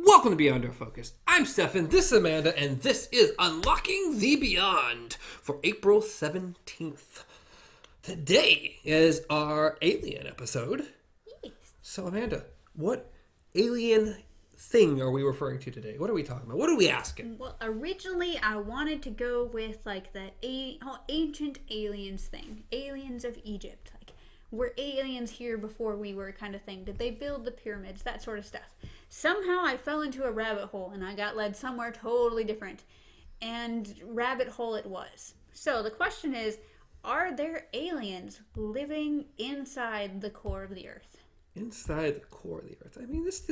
Welcome to Beyond Our Focus. I'm Stefan, this is Amanda, and this is Unlocking the Beyond for April 17th. Today is our alien episode. Yes. So Amanda, what alien thing are we referring to today? What are we talking about? What are we asking? Well, originally I wanted to go with like the ancient aliens thing. Aliens of Egypt. Like, were aliens here before we were kind of thing? Did they build the pyramids? That sort of stuff. Somehow I fell into a rabbit hole and I got led somewhere totally different. And rabbit hole it was. So the question is, are there aliens living inside the core of the Earth? Inside the core of the Earth. I mean, this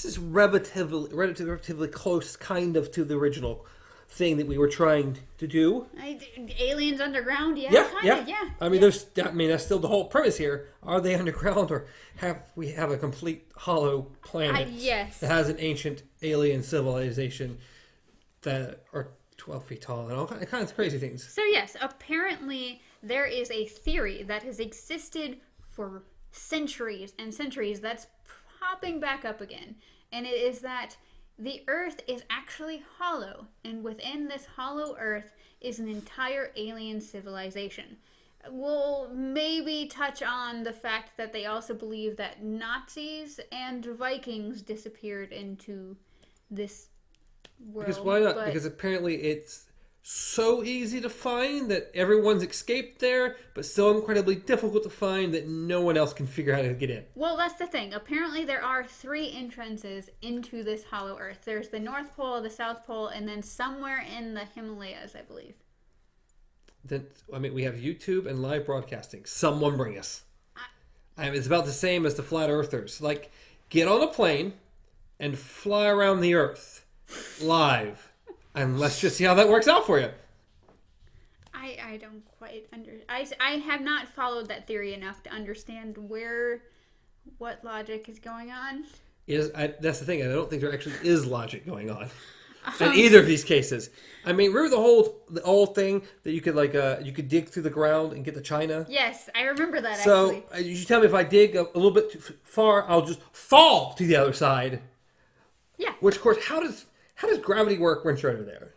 is relatively close, kind of, to the original thing that we were trying to do. Aliens underground, yeah. I mean, that's still the whole premise here. Are they underground, or have a complete hollow planet yes. that has an ancient alien civilization that are 12 feet tall and all kinds of crazy things? So yes, apparently there is a theory that has existed for centuries and centuries that's popping back up again, and it is that the Earth is actually hollow, and within this hollow Earth is an entire alien civilization. We'll maybe touch on the fact that they also believe that Nazis and Vikings disappeared into this world. Because why not? Because apparently it's so easy to find that everyone's escaped there, but so incredibly difficult to find that no one else can figure out how to get in. Well, that's the thing. Apparently there are 3 entrances into this hollow Earth. There's the North Pole, the South Pole, and then somewhere in the Himalayas, I believe. Then, I mean, we have YouTube and live broadcasting. Someone bring us. It's about the same as the flat earthers. Like, get on a plane and fly around the Earth live. And let's just see how that works out for you. I don't quite I have not followed that theory enough to understand what logic is going on. That's the thing. I don't think there actually is logic going on in either of these cases. I mean, remember the old thing that you could you could dig through the ground and get to China? Yes, I remember that. So you tell me if I dig a little bit too far, I'll just fall to the other side. Yeah. Which, of course, how does gravity work once you're over there?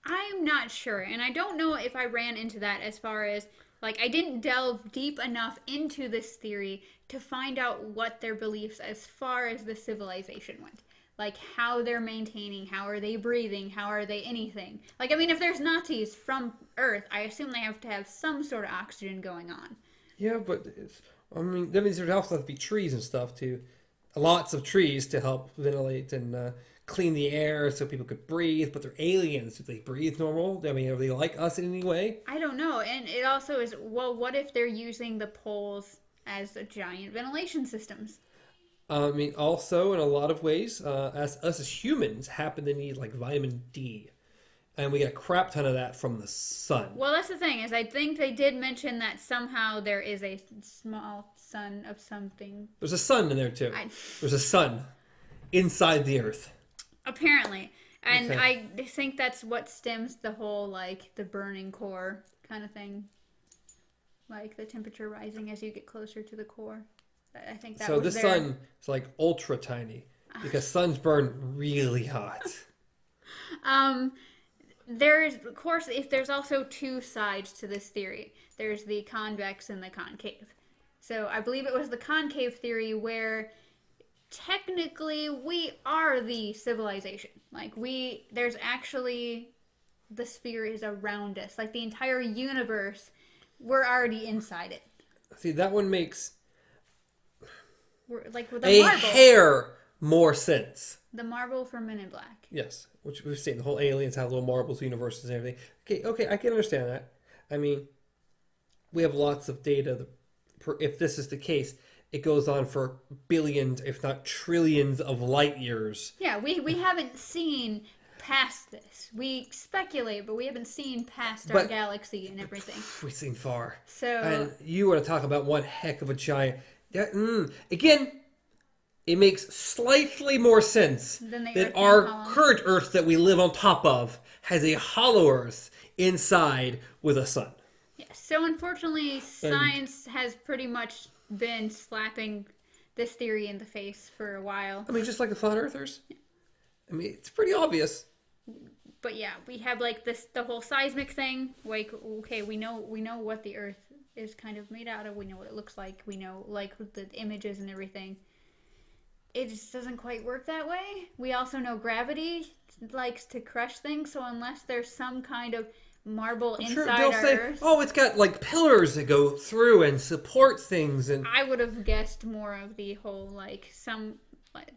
I'm not sure, and I don't know if I ran into that as far as, I didn't delve deep enough into this theory to find out what their beliefs as far as the civilization went. Like, how they're maintaining, how are they breathing, how are they anything. If there's Nazis from Earth, I assume they have to have some sort of oxygen going on. Yeah, but, that means there also have to be trees and stuff, too. Lots of trees to help ventilate and clean the air so people could breathe, but they're aliens. Do they breathe normal? I mean, are they like us in any way? I don't know. And it also is, what if they're using the poles as giant ventilation systems? Also, in a lot of ways, us as humans happen to need, vitamin D. And we get a crap ton of that from the sun. Well, that's the thing, is I think they did mention that somehow there is a small sun of something. There's a sun in there, too. There's a sun inside the Earth. Apparently. And okay. I think that's what stems the whole, the burning core kind of thing. Like, the temperature rising as you get closer to the core. I think that was there. So the sun is, ultra tiny. Because suns burn really hot. Of course, if there's also 2 sides to this theory. There's the convex and the concave. So I believe it was the concave theory where technically we are the civilization. There's actually, the sphere is around us. The entire universe, we're already inside it. See, that one makes with the a marble. hair more sense. The marble for Men in Black. Yes, which we've seen. The whole aliens have little marbles, universes, and everything. Okay, I can understand that. I mean, we have lots of data. If this is the case, it goes on for billions, if not trillions, of light years. Yeah, we haven't seen past this. We speculate, but we haven't seen past our galaxy and everything. We've seen far. So, and you want to talk about one heck of a giant. Again, it makes slightly more sense that our current Earth that we live on top of has a hollow Earth inside with a sun. Yes. So unfortunately, science has pretty much been slapping this theory in the face for a while. I mean, just like the flat earthers. I mean, it's pretty obvious. But yeah, we have like the whole seismic thing. Like, okay, we know what the Earth is kind of made out of. We know what it looks like. We know like the images and everything. It just doesn't quite work that way. We also know gravity likes to crush things. So unless there's some kind of marble inside our Earth, oh, it's got like pillars that go through and support things. And I would have guessed more of the whole like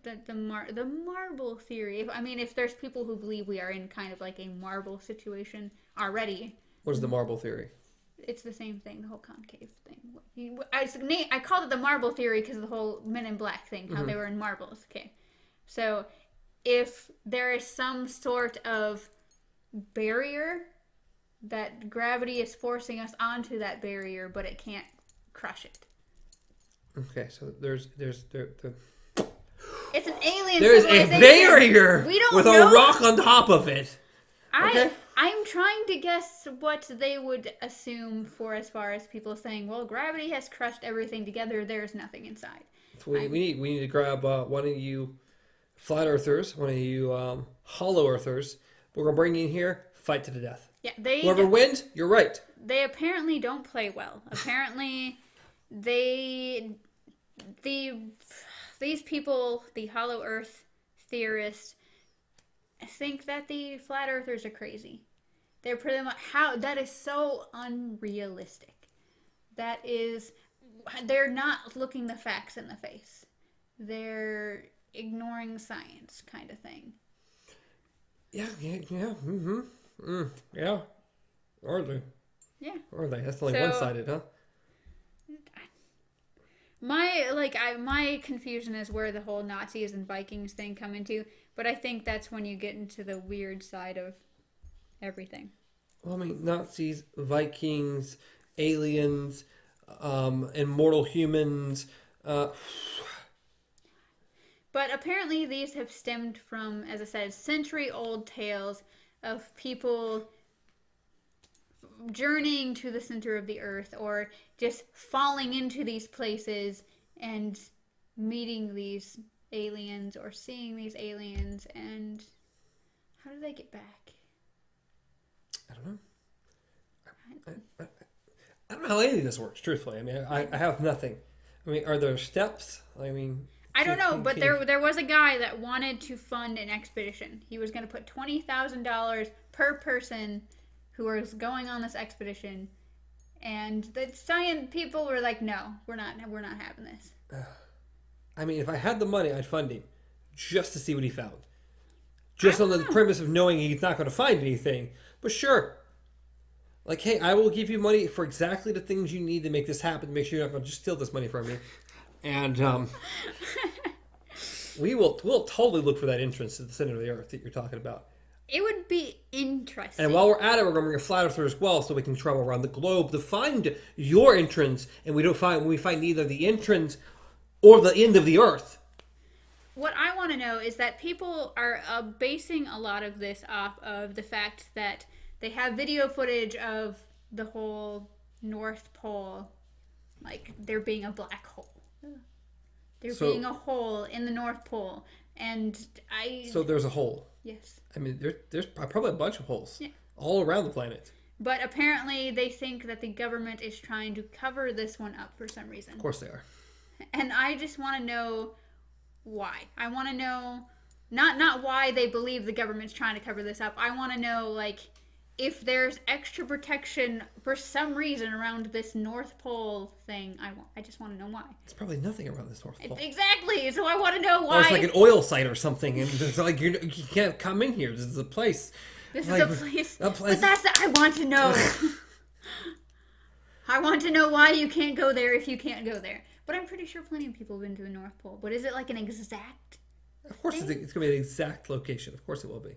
the marble theory. I mean, if there's people who believe we are in kind of like a marble situation already. What is the marble theory? It's the same thing, the whole concave thing. I called it the marble theory because of the whole Men in Black thing, how they were in marbles. Okay, so if there is some sort of barrier that gravity is forcing us onto that barrier, but it can't crush it. Okay, so there's it's an alien there's civilization. A barrier we don't with know. a rock on top of it. Okay. I'm trying to guess what they would assume for as far as people saying, well, gravity has crushed everything together. There's nothing inside. So we need to grab one of you flat earthers, one of you hollow earthers. We're going to bring you in here, fight to the death. Yeah, whoever wins, you're right. They apparently don't play well. Apparently, these people, the hollow earth theorists, think that the flat earthers are crazy. They're pretty much that is so unrealistic. They're not looking the facts in the face. They're ignoring science, kind of thing. Yeah. Yeah. Are they? Yeah. Are they? That's only one-sided, huh? My confusion is where the whole Nazis and Vikings thing come into, but I think that's when you get into the weird side of everything. Well, I mean, Nazis, Vikings, aliens, immortal humans. But apparently these have stemmed from, as I said, century-old tales of people journeying to the center of the earth or just falling into these places and meeting these aliens or seeing these aliens. And how do they get back? I don't know. I don't know how any of this works, truthfully. I mean, I have nothing. I mean, are there steps? I mean... I don't know, but there was a guy that wanted to fund an expedition. He was going to put $20,000 per person who was going on this expedition, and the science people were like, "No, we're not having this." I mean, if I had the money, I'd fund him just to see what he found, just on the premise of knowing he's not going to find anything. But sure, like, hey, I will give you money for exactly the things you need to make this happen. Make sure you're not going to just steal this money from me. And we'll totally look for that entrance to the center of the earth that you're talking about. It would be interesting. And while we're at it, we're going to bring a flat earther as well, so we can travel around the globe to find your entrance. And we find neither the entrance or the end of the earth. What I want to know is that people are basing a lot of this off of the fact that they have video footage of the whole North Pole, like there being a black hole. There being a hole in the North Pole. And So there's a hole. Yes. I mean, there's probably a bunch of holes. Yeah. All around the planet. But apparently they think that the government is trying to cover this one up for some reason. Of course they are. And I just want to know why. I want to know not why they believe the government's trying to cover this up. I want to know, like, if there's extra protection for some reason around this North Pole thing. I just want to know why. There's probably nothing around this North Pole. Exactly. So I want to know why. Oh, it's like an oil site or something, and it's like you can't come in here. This is a place. This like, is a place. But I want to know. I want to know why you can't go there if you can't go there. But I'm pretty sure plenty of people have been to the North Pole. But is it like an exact? Of course, it's going to be an exact location. Of course, it will be.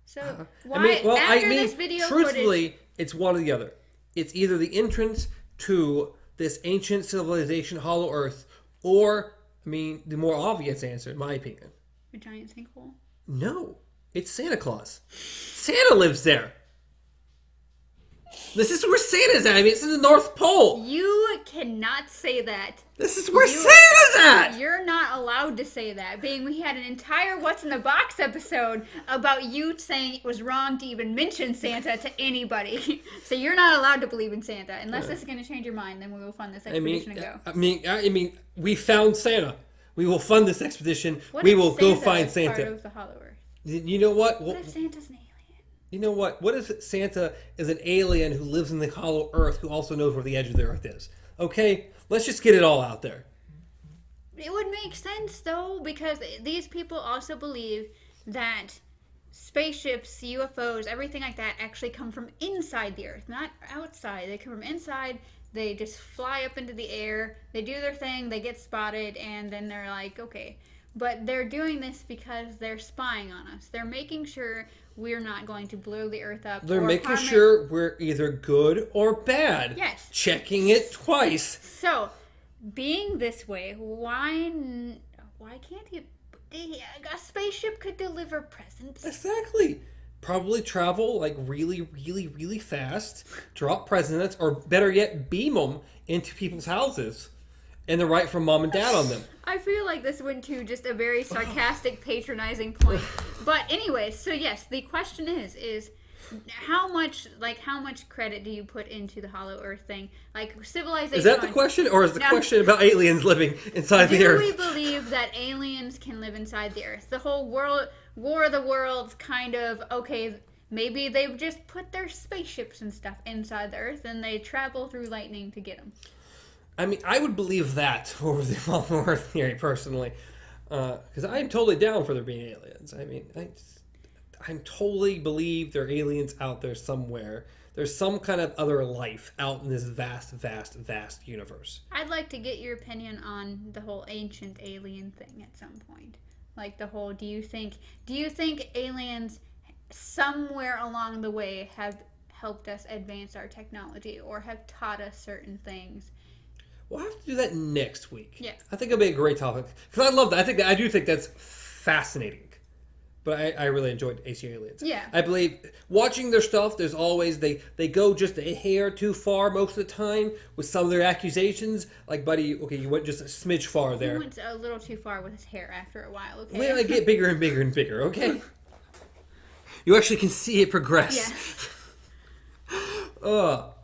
So this video truthfully, footage, it's one or the other. It's either the entrance to this ancient civilization, Hollow Earth, or, I mean, the more obvious answer, in my opinion. A giant sinkhole? No, it's Santa Claus. Santa lives there. This is where Santa's at. I mean, it's in the North Pole. You cannot say that. This is where Santa's at. You're not allowed allowed to say that, being we had an entire What's in the Box episode about you saying it was wrong to even mention Santa to anybody. So you're not allowed to believe in Santa. Unless this is going to change your mind, then we will fund this expedition and go. I mean, we found Santa. We will fund this expedition. What we if will Santa go find is Santa. Part of the Hollow Earth? You know what? What if Santa's an alien? You know what? What if Santa is an alien who lives in the hollow earth who also knows where the edge of the earth is? Okay? Let's just get it all out there. It would make sense, though, because these people also believe that spaceships, UFOs, everything like that actually come from inside the earth, not outside. They come from inside. They just fly up into the air. They do their thing. They get spotted, and then they're like, okay. But they're doing this because they're spying on us. They're making sure we're not going to blow the earth up. They're making sure we're either good or bad. Yes. Checking it twice. So, being this way, why can't he? A spaceship could deliver presents. Exactly. Probably travel like really, really, really fast. Drop presents, or better yet, beam them into people's houses, and then write from mom and dad on them. I feel like this went to just a very sarcastic, patronizing point. But anyways, so yes, the question is how much credit do you put into the Hollow Earth thing? Like, civilization... Is that the question? Or is the question about aliens living inside the Earth? Do we believe that aliens can live inside the Earth? The whole world, War of the Worlds kind of, okay, maybe they've just put their spaceships and stuff inside the Earth and they travel through lightning to get them. I mean, I would believe that over the Hollow Earth theory, personally. Because I'm totally down for there being aliens. I mean, I totally believe there are aliens out there somewhere. There's some kind of other life out in this vast, vast, vast universe. I'd like to get your opinion on the whole ancient alien thing at some point. Like the whole, do you think aliens somewhere along the way have helped us advance our technology or have taught us certain things? We'll have to do that next week. Yeah. I think it'll be a great topic. Because I love that. I do think that's fascinating. But I really enjoyed Ancient Aliens. Yeah. I believe watching their stuff, there's always, they go just a hair too far most of the time with some of their accusations. Like, buddy, okay, you went just a smidge far there. He went a little too far with his hair after a while, okay? Well, they get bigger and bigger and bigger, okay? You actually can see it progress. Yes. But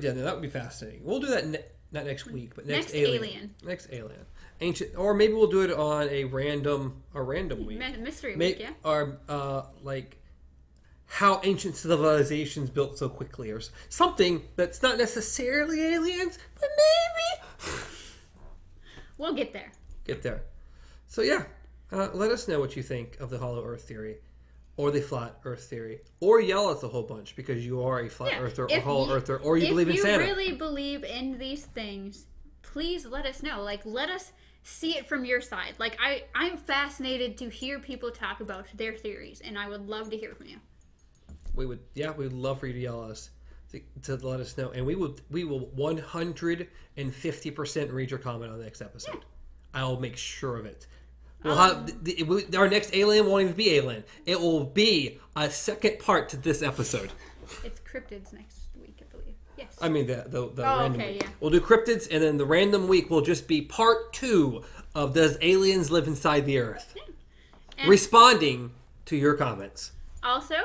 yeah, no, that would be fascinating. We'll do that not next week, but next alien. Next alien. Ancient, or maybe we'll do it on a random week. Mystery week, yeah. Or like how ancient civilizations built so quickly, or something that's not necessarily aliens, but maybe. We'll get there. Get there. So yeah, let us know what you think of the Hollow Earth theory, or the Flat Earth theory, or yell at us a whole bunch because you are a Flat Earther or Hollow Earther, or you believe in Santa. If you really believe in these things, please let us know. Like, let us see it from your side. Like, I'm fascinated to hear people talk about their theories, and I would love to hear from you. We would love for you to yell at us to let us know, and we will 150% read your comment on the next episode. Yeah. I'll make sure of it. We'll have our next alien won't even be alien. It will be a second part to this episode. It's cryptids next week, I believe. Yes. I mean the random week. Yeah. We'll do cryptids, and then the random week will just be part 2 of Does Aliens Live Inside the Earth? Yeah. Responding to your comments. Also,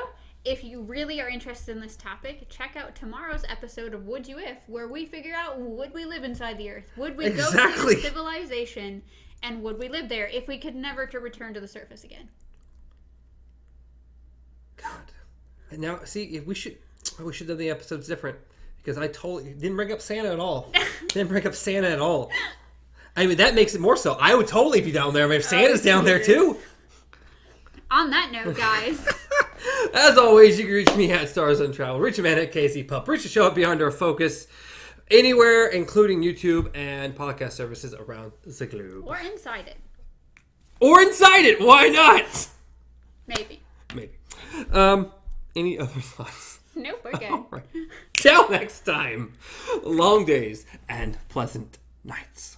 if you really are interested in this topic, check out tomorrow's episode of Would You If, where we figure out, would we live inside the Earth? Would we go to civilization, and would we live there if we could never to return to the surface again? God. And now, see, we should have done the episodes different, because I totally didn't bring up Santa at all. I mean, that makes it more so. I would totally be down there if Santa's down there too. On that note, guys. As always, you can reach me at Stars on Travel. Reach a man at Casey Pup. Reach the show up beyond our focus. Anywhere, including YouTube and podcast services around the globe. Or inside it. Why not? Maybe. Any other thoughts? Nope, we're good. All right. Till next time. Long days and pleasant nights.